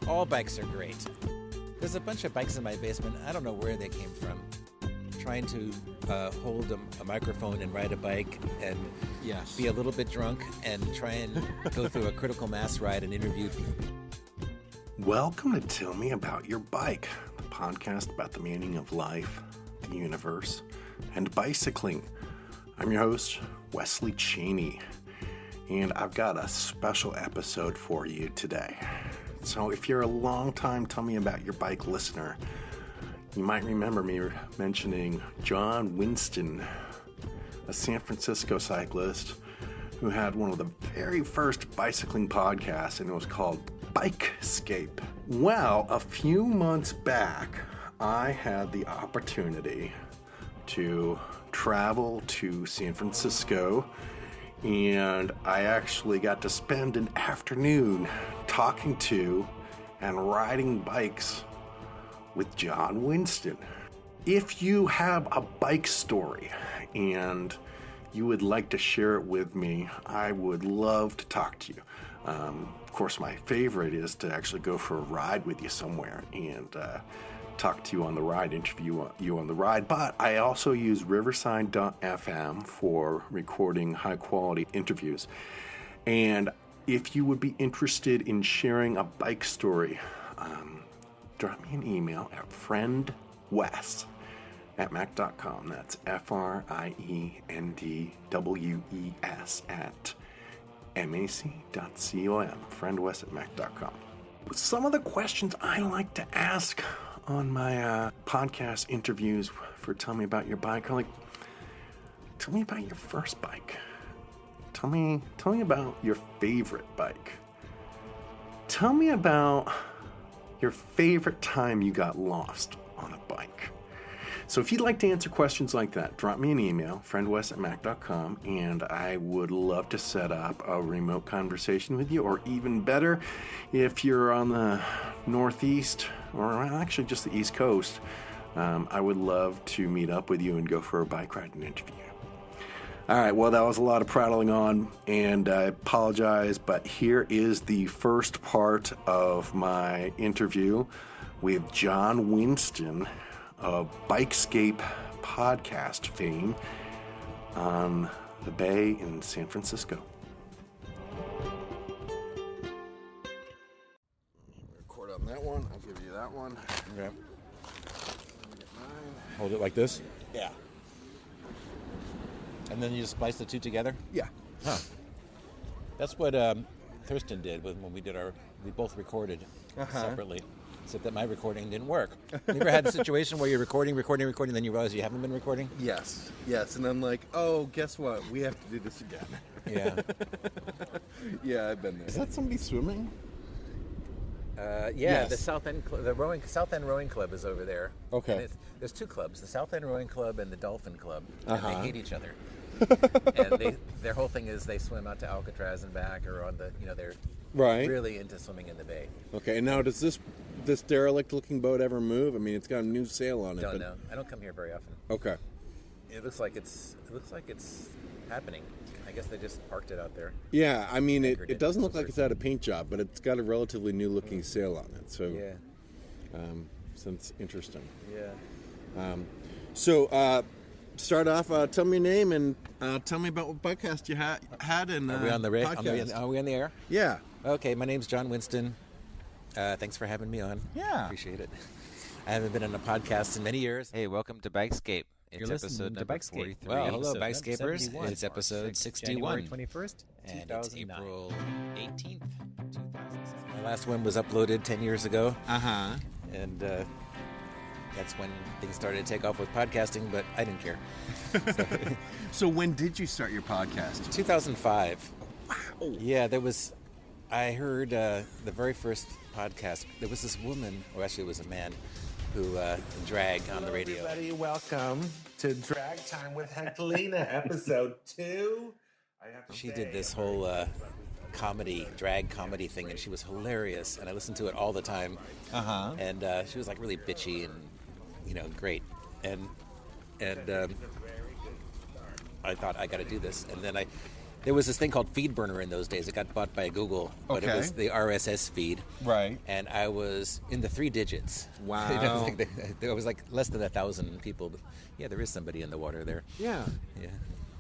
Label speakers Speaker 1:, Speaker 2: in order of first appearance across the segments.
Speaker 1: All bikes are great. There's a bunch of bikes in my basement. I don't know where they came from. Trying to hold a microphone and ride a bike and be a little bit drunk and try and go through a critical mass ride and interview people.
Speaker 2: Welcome to Tell Me About Your Bike, the podcast about the meaning of life, the universe, and bicycling. I'm your host, Wesley Cheney, and I've got a special episode for you today. So if you're a long-time Tell Me About Your Bike listener, you might remember me mentioning Jon Winston, a San Francisco cyclist who had one of the very first bicycling podcasts, and it was called Bikescape. Well, a few months back, I had the opportunity to travel to San Francisco, and I actually got to spend an afternoon talking to and riding bikes with Jon Winston. If you have a bike story and you would like to share it with me, I would love to talk to you. Of course, my favorite is to actually go for a ride with you somewhere and talk to you on the ride, interview you on the ride. But I also use Riverside.fm for recording high-quality interviews. And if you would be interested in sharing a bike story, drop me an email at friendwes@mac.com. That's FRIENDWES at mac.com. friendwes@mac.com. Some of the questions I like to ask on my podcast interviews for Tell Me About Your Bike are like, tell me about your first bike. Tell me about your favorite bike. Tell me about your favorite time you got lost on a bike. So if you'd like to answer questions like that, drop me an email, friendwes@mac.com, and I would love to set up a remote conversation with you, or even better, if you're on the Northeast, or actually just the East Coast, I would love to meet up with you and go for a bike ride and interview. All right, well, that was a lot of prattling on, and I apologize, but here is the first part of my interview with Jon Winston of Bikescape podcast fame on the Bay in San Francisco. Record on that one. I'll give you that one.
Speaker 1: Okay. Hold it like this?
Speaker 2: Yeah.
Speaker 1: And then you just splice the two together?
Speaker 2: Yeah.
Speaker 1: Huh. That's what Thurston did when we both recorded separately. Except that my recording didn't work. You ever had a situation where you're recording, then you realize you haven't been recording?
Speaker 2: Yes. And I'm like, oh, guess what? We have to do this again.
Speaker 1: Yeah.
Speaker 2: Yeah, I've been there. Is that somebody swimming?
Speaker 1: Yes. The South End Rowing Club is over there.
Speaker 2: Okay.
Speaker 1: And there's two clubs, the South End Rowing Club and the Dolphin Club, and
Speaker 2: Uh-huh.
Speaker 1: they hate each other. And their whole thing is they swim out to Alcatraz and back, or on the, they're really into swimming in the bay.
Speaker 3: Okay, and now does this derelict-looking boat ever move? I mean, it's got a new sail on it.
Speaker 1: Don't know. I don't come here very often.
Speaker 3: Okay.
Speaker 1: It looks like it's happening. I guess they just parked it out there.
Speaker 3: Yeah, I mean, it doesn't look like it's had a paint job, but it's got a relatively new-looking sail on it. So, so it's interesting.
Speaker 1: Yeah.
Speaker 3: Start off. Tell me your name and tell me about what podcast you had. And
Speaker 1: Are we on the
Speaker 3: podcast.
Speaker 1: Are we on the air?
Speaker 3: Yeah.
Speaker 1: Okay, my name's Jon Winston. Thanks for having me on.
Speaker 3: Yeah.
Speaker 1: Appreciate it. I haven't been on a podcast in many years.
Speaker 4: Hey, welcome to Bikescape. It's episode number
Speaker 5: Bikescape.
Speaker 4: 43.
Speaker 1: Well, hello,
Speaker 5: Episode
Speaker 1: Bikescapers.
Speaker 5: 71.
Speaker 1: It's episode 61.
Speaker 5: January 21st,
Speaker 1: And it's
Speaker 5: 2009.
Speaker 1: April 18th, 2006. My last one was uploaded 10 years ago.
Speaker 3: Uh-huh.
Speaker 1: And that's when things started to take off with podcasting, but I didn't care.
Speaker 3: So when did you start your podcast?
Speaker 1: 2005. Wow. Yeah, I heard the very first podcast. There was this woman, or actually it was a man, who drag on the radio.
Speaker 6: Everybody, welcome to Drag Time with Hectorina, episode 2.
Speaker 1: She did this whole drag comedy thing, and she was hilarious, and I listened to it all the time.
Speaker 3: Uh-huh.
Speaker 1: And she was like really bitchy and great. And I thought, I got to do this. And then There was this thing called FeedBurner in those days. It got bought by Google, but it was the RSS feed.
Speaker 3: Right.
Speaker 1: And I was in the 3 digits.
Speaker 3: Wow.
Speaker 1: There was like less than 1,000 people. But yeah, there is somebody in the water there.
Speaker 3: Yeah.
Speaker 1: Yeah.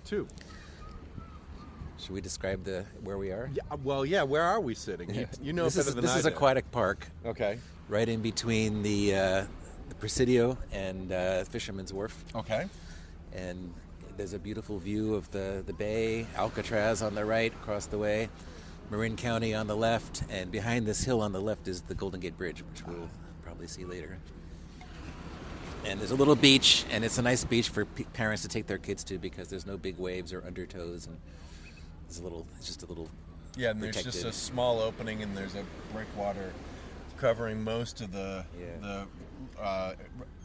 Speaker 3: 2.
Speaker 1: Should we describe where we are?
Speaker 3: Yeah. Well, yeah. Where are we sitting? You know better than I do.
Speaker 1: This is Aquatic Park.
Speaker 3: Okay.
Speaker 1: Right in between the Presidio and Fisherman's Wharf.
Speaker 3: Okay.
Speaker 1: And there's a beautiful view of the bay, Alcatraz on the right, across the way, Marin County on the left, and behind this hill on the left is the Golden Gate Bridge, which we'll probably see later. And there's a little beach, and it's a nice beach for parents to take their kids to because there's no big waves or undertows, and it's just a little
Speaker 3: Yeah, and there's just a small opening, and there's a breakwater covering most of the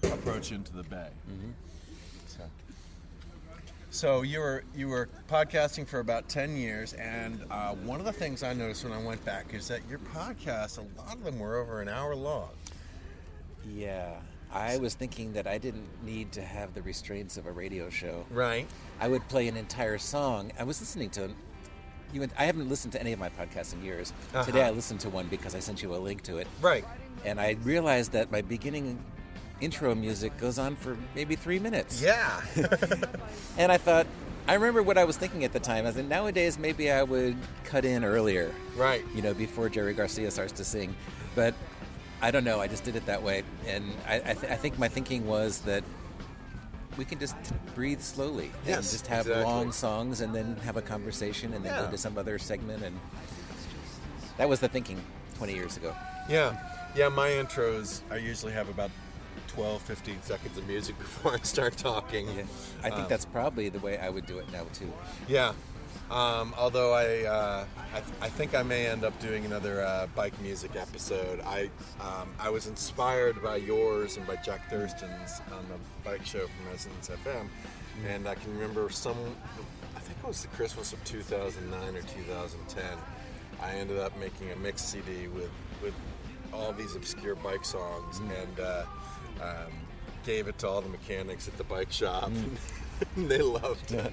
Speaker 3: approach into the bay.
Speaker 1: Mm-hmm.
Speaker 3: So you were podcasting for about 10 years, and one of the things I noticed when I went back is that your podcasts, a lot of them were over an hour long.
Speaker 1: Yeah, I was thinking that I didn't need to have the restraints of a radio show.
Speaker 3: Right.
Speaker 1: I would play an entire song. I was listening to... I haven't listened to any of my podcasts in years.
Speaker 3: Uh-huh.
Speaker 1: Today I listened to one because I sent you a link to it.
Speaker 3: Right.
Speaker 1: And I realized that my beginning intro music goes on for maybe 3 minutes.
Speaker 3: Yeah.
Speaker 1: And I thought, I remember what I was thinking at the time. I said, nowadays maybe I would cut in earlier.
Speaker 3: Right.
Speaker 1: Before Jerry Garcia starts to sing. But I don't know, I just did it that way. And I think my thinking was that we can just breathe slowly.
Speaker 3: Yes,
Speaker 1: and just have long songs and then have a conversation and then go to some other segment. And that was the thinking 20 years ago.
Speaker 3: Yeah. Yeah, my intros, I usually have about 12, 15 seconds of music before I start talking.
Speaker 1: Yeah. I think that's probably the way I would do it now, too.
Speaker 3: Yeah. Although I think I may end up doing another bike music episode. I was inspired by yours and by Jack Thurston's on the bike show from Resonance FM, and I can remember I think it was the Christmas of 2009 or 2010. I ended up making a mix CD with all these obscure bike songs and gave it to all the mechanics at the bike shop. And they loved it.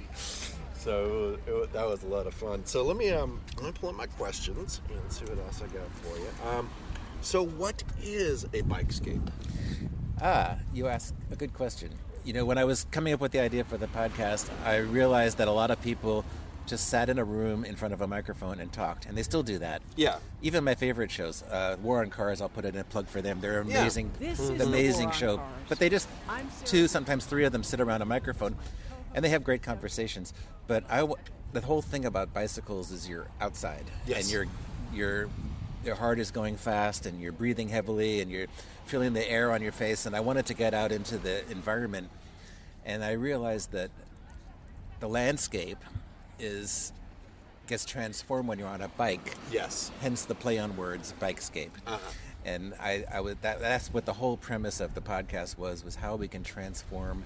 Speaker 3: So that was a lot of fun. So let me pull up my questions and see what else I got for you. So what is a Bikescape?
Speaker 1: You asked a good question. When I was coming up with the idea for the podcast, I realized that a lot of people just sat in a room in front of a microphone and talked, and they still do that.
Speaker 3: Yeah.
Speaker 1: Even my favorite shows, War on Cars, I'll put in a plug for them. They're amazing, amazing show. But they just, 2, sometimes 3 of them sit around a microphone, and they have great conversations. But the whole thing about bicycles is you're outside, and your heart is going fast, and you're breathing heavily, and you're feeling the air on your face. And I wanted to get out into the environment, and I realized that the landscape gets transformed when you're on a bike.
Speaker 3: Yes.
Speaker 1: Hence the play on words, Bikescape.
Speaker 3: Uh-huh.
Speaker 1: And that's what the whole premise of the podcast was how we can transform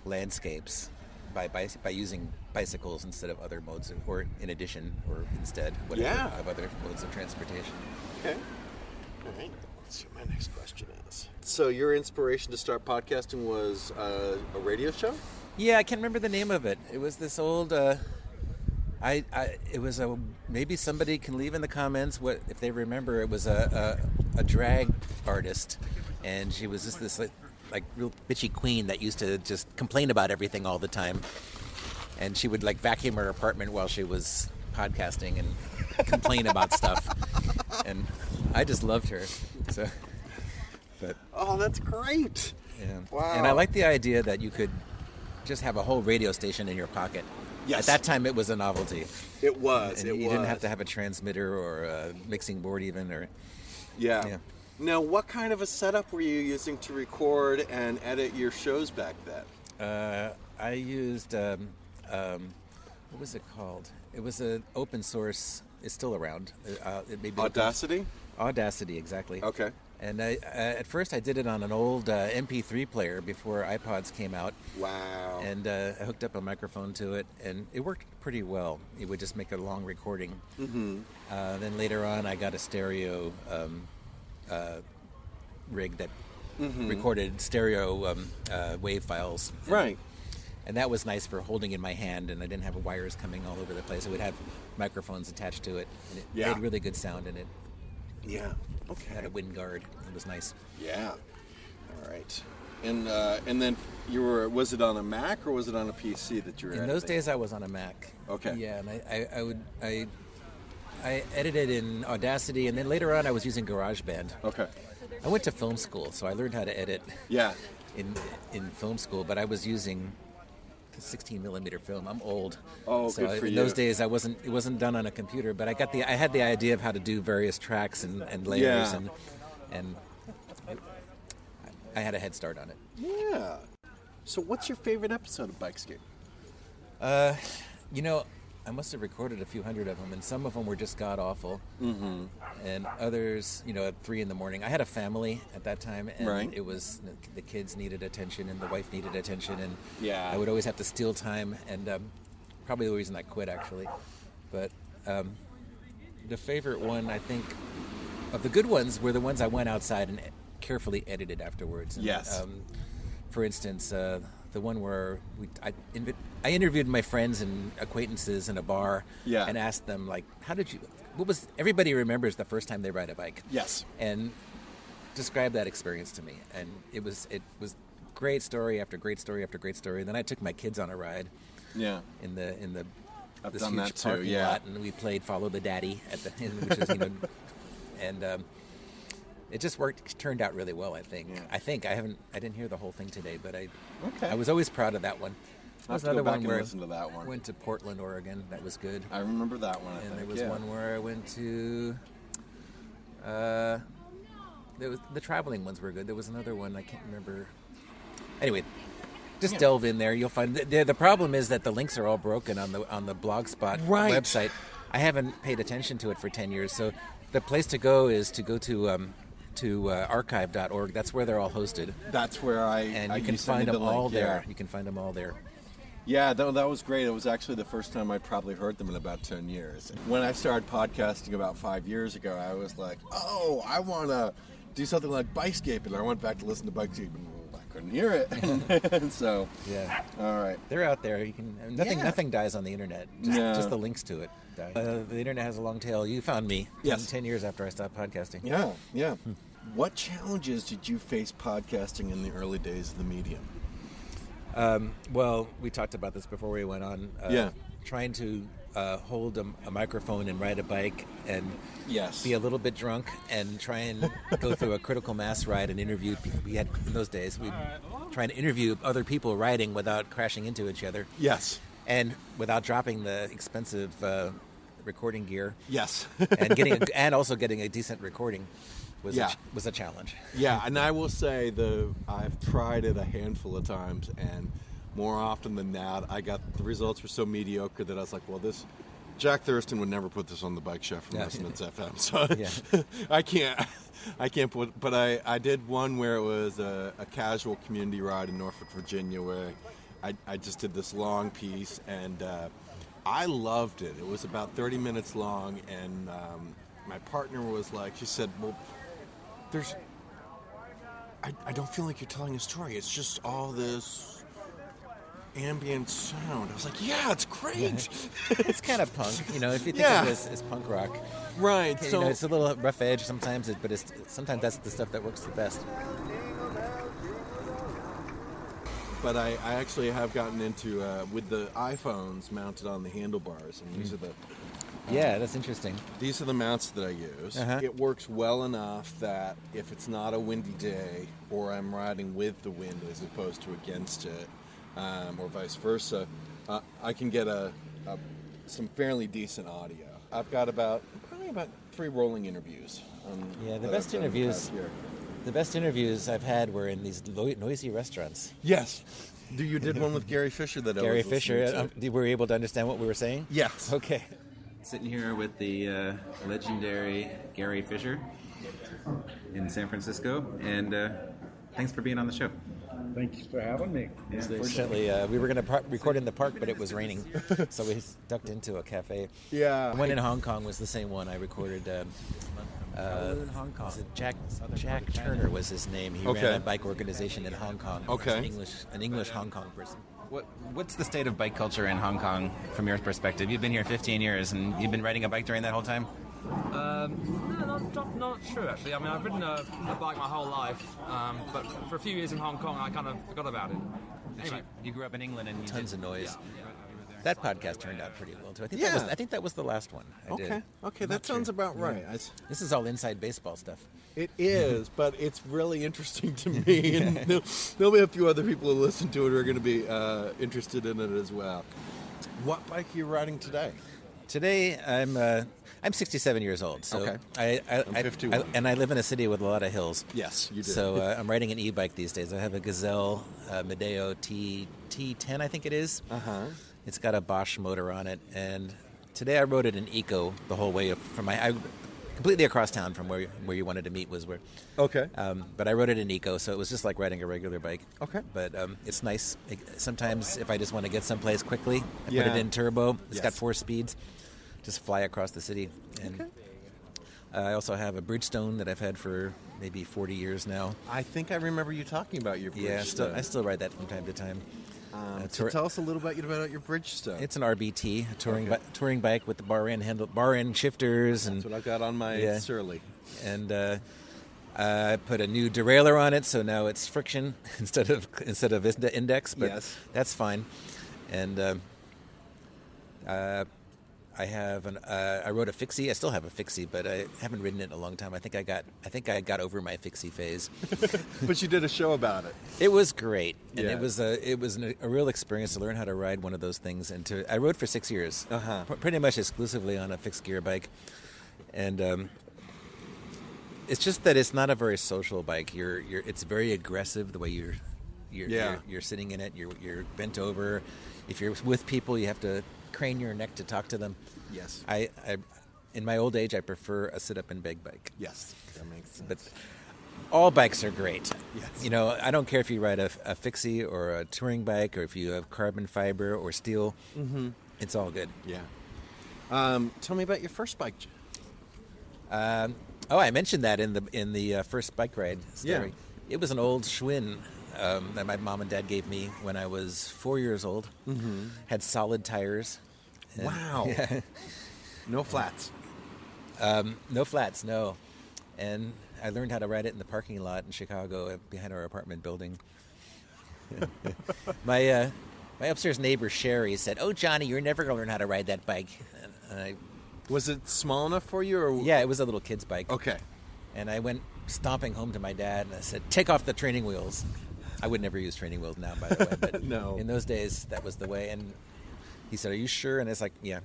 Speaker 1: landscapes by using bicycles instead of other modes, or in addition, or instead, whatever of other modes of transportation.
Speaker 3: Okay. All right. Let's see what my next question is. So your inspiration to start podcasting was a radio show?
Speaker 1: Yeah, I can't remember the name of it. It was this old. It was maybe somebody can leave in the comments what if they remember. It was a drag artist, and she was just this like real bitchy queen that used to just complain about everything all the time, and she would like vacuum her apartment while she was podcasting and complain about stuff, and I just loved her. So, but
Speaker 3: that's great.
Speaker 1: Yeah.
Speaker 3: Wow.
Speaker 1: And I like the idea that you could just have a whole radio station in your pocket.
Speaker 3: Yes.
Speaker 1: At that time, it was a novelty.
Speaker 3: It was.
Speaker 1: And you didn't have to have a transmitter or a mixing board even.
Speaker 3: Yeah. Now, what kind of a setup were you using to record and edit your shows back then?
Speaker 1: I used, what was it called? It was an open source, it's still around. It may be
Speaker 3: Audacity?
Speaker 1: Audacity, exactly.
Speaker 3: Okay.
Speaker 1: And at first I did it on an old MP3 player before iPods came out.
Speaker 3: Wow.
Speaker 1: And I hooked up a microphone to it, and it worked pretty well. It would just make a long recording.
Speaker 3: Mm-hmm.
Speaker 1: Then later on I got a stereo rig that recorded stereo wave files.
Speaker 3: Right.
Speaker 1: And that was nice for holding in my hand, and I didn't have wires coming all over the place. I would have microphones attached to it, and it made really good sound, and it had a wind guard. It was nice.
Speaker 3: Yeah. All right. And then was it on a Mac or was it on a PC that you were
Speaker 1: In
Speaker 3: editing?
Speaker 1: those days, I was on a Mac.
Speaker 3: Okay.
Speaker 1: Yeah, and I edited in Audacity, and then later on I was using GarageBand.
Speaker 3: Okay.
Speaker 1: I went to film school, so I learned how to edit in film school, but I was using 16 millimeter film. I'm old.
Speaker 3: Oh,
Speaker 1: so
Speaker 3: good for
Speaker 1: in
Speaker 3: you.
Speaker 1: those days, it wasn't done on a computer, but I had the idea of how to do various tracks and layers, and I had a head start on it.
Speaker 3: Yeah. So what's your favorite episode of Bikescape?
Speaker 1: I must have recorded a few hundred of them, and some of them were just god-awful. Mm-hmm. And others, at 3 a.m. I had a family at that time, and it was, the kids needed attention, and the wife needed attention, and I would always have to steal time, and probably the reason I quit, actually. But the favorite one, I think, of the good ones were the ones I went outside and carefully edited afterwards. And,
Speaker 3: yes.
Speaker 1: For instance, the one where I interviewed my friends and acquaintances in a bar and asked them, like, everybody remembers the first time they ride a bike.
Speaker 3: Yes.
Speaker 1: And describe that experience to me. And it was great story after great story after great story. And then I took my kids on a ride. Yeah. In
Speaker 3: I've
Speaker 1: this
Speaker 3: done
Speaker 1: huge
Speaker 3: that too,
Speaker 1: parking lot, and we played Follow the Daddy at the end, which is, and it just turned out really well, I think. Yeah. I didn't hear the whole thing today, but I was always proud of that one.
Speaker 3: I'll have to go back and listen to that one.
Speaker 1: I went to Portland, Oregon. That was good.
Speaker 3: I remember that one,
Speaker 1: there was one where I went to... the traveling ones were good. There was another one, I can't remember. Anyway, just delve in there. You'll find... The problem is that the links are all broken on the Blogspot website. I haven't paid attention to it for 10 years, so the place to go is to go to archive.org. That's where they're all hosted.
Speaker 3: That's where
Speaker 1: you can find them all there. You can find them all there.
Speaker 3: Yeah, that was great. It was actually the first time I probably heard them in about 10 years. When I started podcasting about 5 years ago, I was like, oh, I want to do something like Bikescape, and I went back to listen to Bikescape, and I couldn't hear it. And so, all right.
Speaker 1: They're out there. You can nothing dies on the internet. Just the links to it die. The internet has a long tail. You found me 10 years after I stopped podcasting.
Speaker 3: Yeah. What challenges did you face podcasting in the early days of the medium?
Speaker 1: Well, we talked about this before we went on. Trying to hold a microphone and ride a bike and be a little bit drunk and try and go through a critical mass ride and interview people. We had, in those days, we trying to interview other people riding without crashing into each other.
Speaker 3: Yes.
Speaker 1: And without dropping the expensive recording gear.
Speaker 3: Yes.
Speaker 1: and also getting a decent recording. Was a challenge.
Speaker 3: Yeah, and I will say I've tried it a handful of times, and more often than not, the results were so mediocre that I was like, well, Jack Thurston would never put this on the Bike Chef from Resonance FM, so I can't put. But I did one where it was a casual community ride in Norfolk, Virginia, where I just did this long piece, and I loved it. It was about 30 minutes long, and my partner was like, she said, well, I don't feel like you're telling a story. It's just all this ambient sound. I was like, yeah, it's great.
Speaker 1: It's kind of punk, if you think of it as punk rock.
Speaker 3: Right.
Speaker 1: So it's a little rough edge sometimes, but sometimes that's the stuff that works the best.
Speaker 3: But I actually have gotten into, with the iPhones mounted on the handlebars, and these are the...
Speaker 1: that's interesting.
Speaker 3: These are the mounts that I use. Uh-huh. It works well enough that if it's not a windy day, or I'm riding with the wind as opposed to against it, or vice versa, I can get some fairly decent audio. I've got probably about 3 rolling interviews.
Speaker 1: The best interviews I've had were in these noisy restaurants.
Speaker 3: Yes. You did one with Gary Fisher that I was
Speaker 1: Gary Fisher. Were you able to understand what we were saying?
Speaker 3: Yes.
Speaker 1: Okay.
Speaker 4: Sitting here with the legendary Gary Fisher in San Francisco, and thanks for being on the show.
Speaker 5: Thanks for having me.
Speaker 1: Fortunately, we were going to record in the park, but it was raining, so we ducked into a cafe.
Speaker 3: Yeah.
Speaker 1: The one in Hong Kong was the same one I recorded. In Hong Kong. Jack Turner was his name. He ran a bike organization in Hong Kong.
Speaker 3: Okay.
Speaker 1: An English Hong Kong person.
Speaker 4: What's the state of bike culture in Hong Kong from your perspective? You've been here 15 years, and you've been riding a bike during that whole time?
Speaker 7: No, not true actually. I mean, I've ridden a bike my whole life, but for a few years in Hong Kong, I kind of forgot about it. Anyway,
Speaker 4: You grew up in England, and you
Speaker 1: Tons of noise.
Speaker 7: yeah.
Speaker 1: That podcast turned out pretty well too. I think that was the last one I did.
Speaker 3: Okay, that sounds about right.
Speaker 1: This is all inside baseball stuff.
Speaker 3: It is, but it's really interesting to me, and there'll be a few other people who listen to it who are going to be interested in it as well. What bike are you riding today?
Speaker 1: Today I'm 67 years old. So
Speaker 3: Okay. I'm 51.
Speaker 1: and I live in a city with a lot of hills.
Speaker 3: Yes, you do.
Speaker 1: So I'm riding an e-bike these days. I have a Gazelle Medeo T10, I think it is. It's got a Bosch motor on it, and today I rode it in Eco the whole way from completely across town from where you wanted to meet was where.
Speaker 3: Okay.
Speaker 1: But I rode it in Eco, so it was just like riding a regular bike.
Speaker 3: Okay.
Speaker 1: But it's nice. Sometimes if I just want to get someplace quickly, I put
Speaker 3: Yeah.
Speaker 1: it in turbo. It's got
Speaker 3: Yes.
Speaker 1: 4 speeds. Just fly across the city. And I also have a Bridgestone that I've had for maybe 40 years now.
Speaker 3: I think I remember you talking about your
Speaker 1: Yeah,
Speaker 3: Bridgestone.
Speaker 1: I still ride that from time to time.
Speaker 3: So tell us a little bit about your Bridgestone.
Speaker 1: It's an RBT, a touring bike with the bar end shifters, and
Speaker 3: That's what I've got on my Surly.
Speaker 1: And I put a new derailleur on it, so now it's friction instead of index. But
Speaker 3: Yes.
Speaker 1: that's fine. And I rode a fixie. I still have a fixie, but I haven't ridden it in a long time. I think I got over my fixie phase.
Speaker 3: But you did a show about it.
Speaker 1: It was great, and
Speaker 3: Yeah.
Speaker 1: it was a real experience to learn how to ride one of those things. And I rode for 6 years, pretty much exclusively on a fixed gear bike, and it's just that it's not a very social bike. It's very aggressive the way you're sitting in it. You're bent over. If you're with people, you have to crane your neck to talk to them.
Speaker 3: Yes.
Speaker 1: I in my old age, I prefer a sit-up and beg bike.
Speaker 3: Yes, that makes sense.
Speaker 1: But all bikes are great.
Speaker 3: Yes.
Speaker 1: You know, I don't care if you ride a fixie or a touring bike, or if you have carbon fiber or steel. Mm-hmm. It's all good.
Speaker 3: Yeah. Tell me about your first bike.
Speaker 1: I mentioned that in the first bike ride story.
Speaker 3: Yeah.
Speaker 1: It was an old Schwinn that my mom and dad gave me when I was 4 years old. Mm-hmm. Had solid tires. And-
Speaker 3: Wow.
Speaker 1: Yeah.
Speaker 3: No flats.
Speaker 1: No flats, no. And I learned how to ride it in the parking lot in Chicago behind our apartment building. My upstairs neighbor Sherry said, "Oh, Johnny, you're never going to learn how to ride that bike." And
Speaker 3: Was it small enough for you? Or
Speaker 1: it was a little kid's bike.
Speaker 3: Okay.
Speaker 1: And I went stomping home to my dad and I said, "Take off the training wheels." I would never use training wheels now, by the way, but
Speaker 3: No.
Speaker 1: in those days that was the way. And he said, "Are you sure?" And it's like, "Yeah,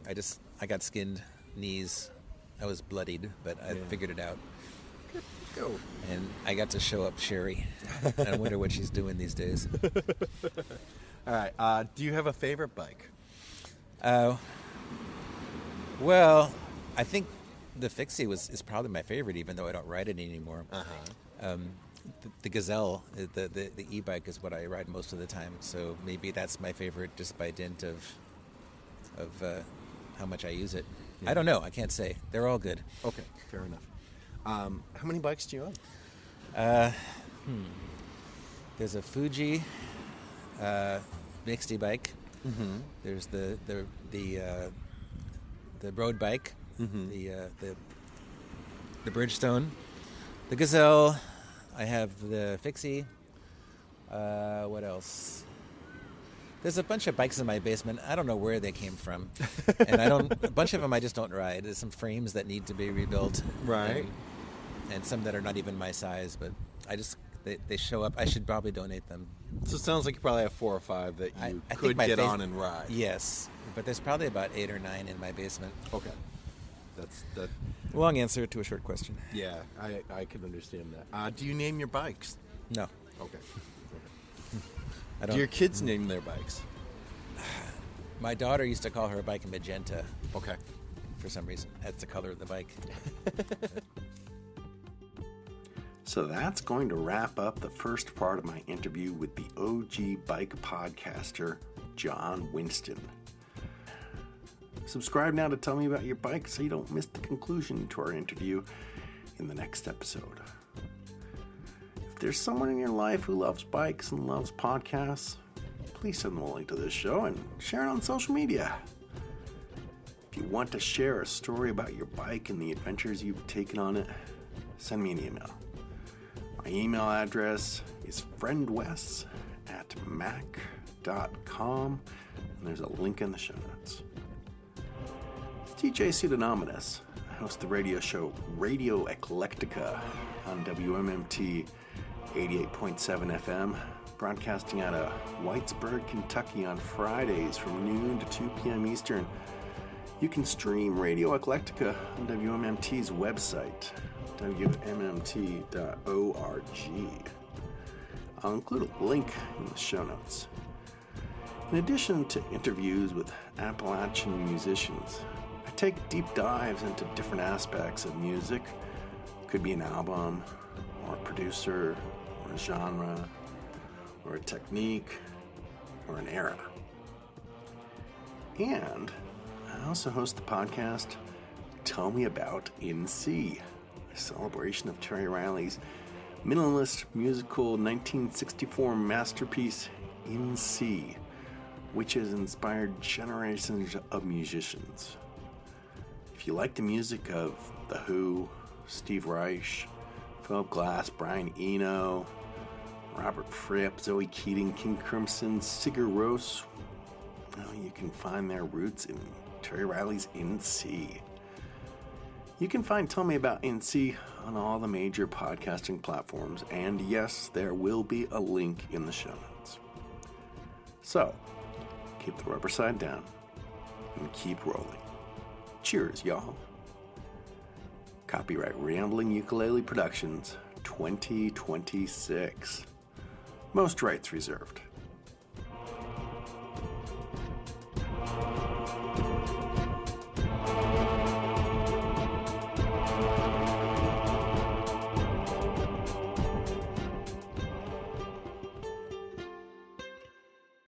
Speaker 1: I got skinned knees. I was bloodied, but I figured it out."
Speaker 3: Go.
Speaker 1: And I got to show up Sherry. I wonder what she's doing these days.
Speaker 3: All right. Do you have a favorite bike?
Speaker 1: Well, I think the Fixie is probably my favorite, even though I don't ride it anymore. The Gazelle, the e-bike, is what I ride most of the time. So maybe that's my favorite, just by dint of how much I use it. I don't know. I can't say. They're all good.
Speaker 3: Okay, fair enough. How many bikes do you own?
Speaker 1: There's a Fuji mixed e-bike. Mm-hmm. There's the road bike, the Bridgestone, the Gazelle. I have the Fixie. What else? There's a bunch of bikes in my basement. I don't know where they came from, and a bunch of them I just don't ride. There's some frames that need to be rebuilt,
Speaker 3: Right.
Speaker 1: And some that are not even my size, but they show up. I should probably donate them.
Speaker 3: So it sounds like you probably have 4 or 5 that you
Speaker 1: I
Speaker 3: could
Speaker 1: think my
Speaker 3: get on and ride.
Speaker 1: Yes, but there's probably about 8 or 9 in my basement.
Speaker 3: Okay. That.
Speaker 1: Long answer to a short question.
Speaker 3: Yeah, I can understand that. Do you name your bikes?
Speaker 1: No,
Speaker 3: Okay.
Speaker 1: I
Speaker 3: Do
Speaker 1: don't.
Speaker 3: your kids name their bikes?
Speaker 1: My daughter used to call her bike magenta
Speaker 3: Okay.
Speaker 1: for some reason. That's the color of the bike.
Speaker 2: So that's going to wrap up the first part of my interview with the OG bike podcaster, Jon Winston. Subscribe now to tell me about your bike so you don't miss the conclusion to our interview in the next episode. If there's someone in your life who loves bikes and loves podcasts, please send them a link to this show and share it on social media. If you want to share a story about your bike and the adventures you've taken on it, send me an email. My email address is friendwes@mac.com, and there's a link in the show notes. It's DJ Pseudonymous. I host the radio show Radio Eclectica on WMMT 88.7 FM, broadcasting out of Whitesburg, Kentucky on Fridays from noon to 2 p.m. Eastern. You can stream Radio Eclectica on WMMT's website, WMMT.org. I'll include a link in the show notes. In addition to interviews with Appalachian musicians, I take deep dives into different aspects of music. Could be an album, or a producer, or a genre, or a technique, or an era. And I also host the podcast Tell Me About In C, a celebration of Terry Riley's minimalist musical 1964 masterpiece In C, which has inspired generations of musicians. If you like the music of The Who, Steve Reich, Philip Glass, Brian Eno, Robert Fripp, Zoe Keating, King Crimson, Sigur Rós, well, you can find their roots in Terry Riley's In C. You can find Tell Me About In C on all the major podcasting platforms, and yes, there will be a link in the show notes. So, keep the rubber side down and keep rolling. Cheers, y'all. Copyright Rambling Ukulele Productions 2026. Most rights reserved.